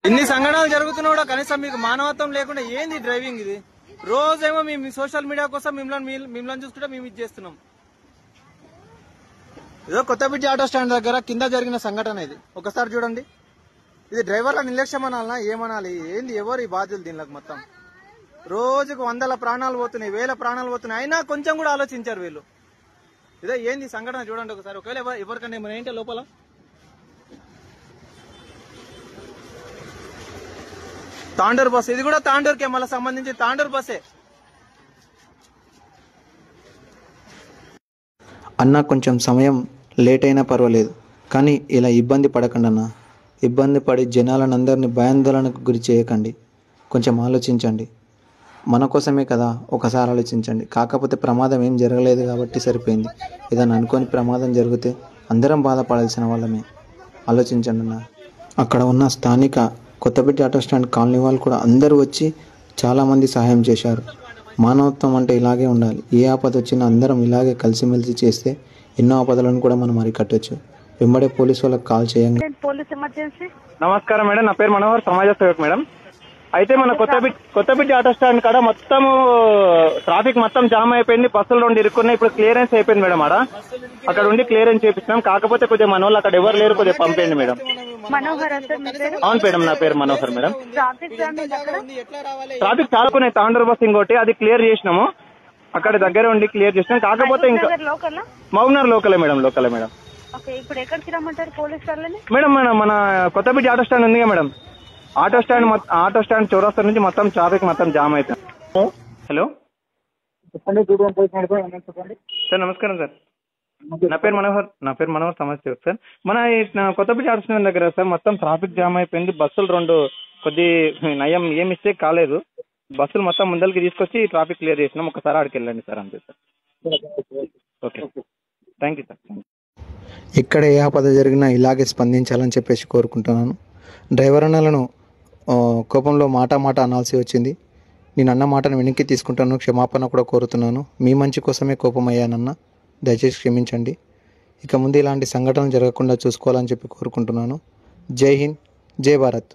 ఇన్ని సంఘటనలు జరుగుతున్నా కూడా కనీసం మీకు మానవత్వం లేకుండా ఏంది డ్రైవింగ్ ఇది? రోజేమో మేము సోషల్ మీడియా కోసం మిమ్మల్ని చూసుకుంటే మేము ఇది చేస్తున్నాం. ఏదో కొత్తపేట ఆటో స్టాండ్ దగ్గర కింద జరిగిన సంఘటన ఇది. ఒకసారి చూడండి. ఇది డ్రైవర్ల నిర్లక్ష్యం అనాలనా ఏమనాలి? ఏంది ఎవరు ఈ బాధ్యులు దీనికి? మొత్తం రోజుకు 100 ప్రాణాలు పోతున్నాయి, 1000 ప్రాణాలు పోతున్నాయి, అయినా కొంచెం కూడా ఆలోచించారు వీళ్ళు. ఇదే ఏంది సంఘటన చూడండి ఒకసారి. ఒకవేళ ఎవరికంటే మన ఏంటో లోపల తాండూరు బస్సు, ఇది కూడా తాండూరుకే మళ్ళీ సంబంధించి తాండూరు బస్సే. అన్న కొంచెం సమయం లేట్ అయినా పర్వాలేదు, కానీ ఇలా ఇబ్బంది పడకండి అన్న. ఇబ్బంది పడి జనాలందరినీ భయాందోళనకు గురి చేయకండి. కొంచెం ఆలోచించండి. మన కోసమే కదా, ఒకసారి ఆలోచించండి. కాకపోతే ప్రమాదం ఏం జరగలేదు కాబట్టి సరిపోయింది. ఏదైనా అనుకోని ప్రమాదం జరిగితే అందరం బాధపడాల్సిన వాళ్ళమే. ఆలోచించండి అన్న. అక్కడ ఉన్న స్థానిక కొత్తపేట ఆటో స్టాండ్ కాలనీ వాళ్ళు కూడా అందరూ వచ్చి చాలామంది సహాయం చేశారు. మానవత్వం అంటే ఇలాగే ఉండాలి. ఏ ఆపద వచ్చినా అందరం ఇలాగే కలిసిమెలిసి చేస్తే ఎన్నో ఆపదలను కూడా మనం అరికట్టవచ్చు. వెంబడే పోలీసు వాళ్ళకి కాల్ చేయండి. నమస్కారం మేడం, నా పేరు మనోహర్, సమాజ సేవక్ మేడం. అయితే మన కొత్తపేట ఆటో స్టాండ్ కాడ మొత్తం ట్రాఫిక్ మొత్తం జామ్ అయిపోయింది, బస్సులు 2 ఇరుక్కున్నాయి. ఇప్పుడు క్లియరెన్స్ అయిపోయింది మేడం. అక్కడ ఉండి క్లియరెన్స్ చేపిస్తున్నాం. కాకపోతే కొద్దిగా మన వాళ్ళు అక్కడ ఎవరు లేరు, కొద్దిగా పంపేయండి మేడం. అవును మేడం, నా పేరు మనోహర్ మేడం. ట్రాఫిక్ చాలా కొన్ని తాండూరు బస్ ఇంకోటి అది క్లియర్ చేసినాము. అక్కడ దగ్గర ఉండి క్లియర్ చేసినాం. కాకపోతే ఇంకా మహబూబ్నగర్ లోకలే మేడం. మేడం మన కొత్తపేట ఆటో స్టాండ్ ఉంది మేడం. ఆటో స్టాండ్ చౌరస్తా నుంచి మొత్తం ట్రాఫిక్ మొత్తం జామ్ అవుతుంది. హలో సార్, నమస్కారం సార్. నా పేరు మనోహర్, సమాజ్ సేవక్ సార్. మన కొత్తపేట ఆటో స్టాండ్ దగ్గర సార్ మొత్తం ట్రాఫిక్ జామ్ అయిపోయింది. బస్సులు 2 కొద్ది నయం, ఏ మిస్టేక్ కాలేదు. బస్సులు మొత్తం ముందరికి తీసుకొచ్చి ట్రాఫిక్ క్లియర్ చేసినాం. ఒకసారి ఆడికి వెళ్ళండి సార్, అంతే sir. Okay, thank you sir. ఇక్కడ ఏ ఆపద జరిగినా ఇలాగే స్పందించాలని చెప్పేసి కోరుకుంటున్నాను. డ్రైవర్ అన్నలను కోపంలో మాట అనాల్సి వచ్చింది. నేను అన్న మాటను వెనక్కి తీసుకుంటాను, క్షమాపణ కూడా కోరుతున్నాను. మీ మంచి కోసమే కోపం అయ్యానన్న, దయచేసి క్షమించండి. ఇక ముందు ఇలాంటి సంఘటనలు జరగకుండా చూసుకోవాలని చెప్పి కోరుకుంటున్నాను. జై హింద్, జై భారత్.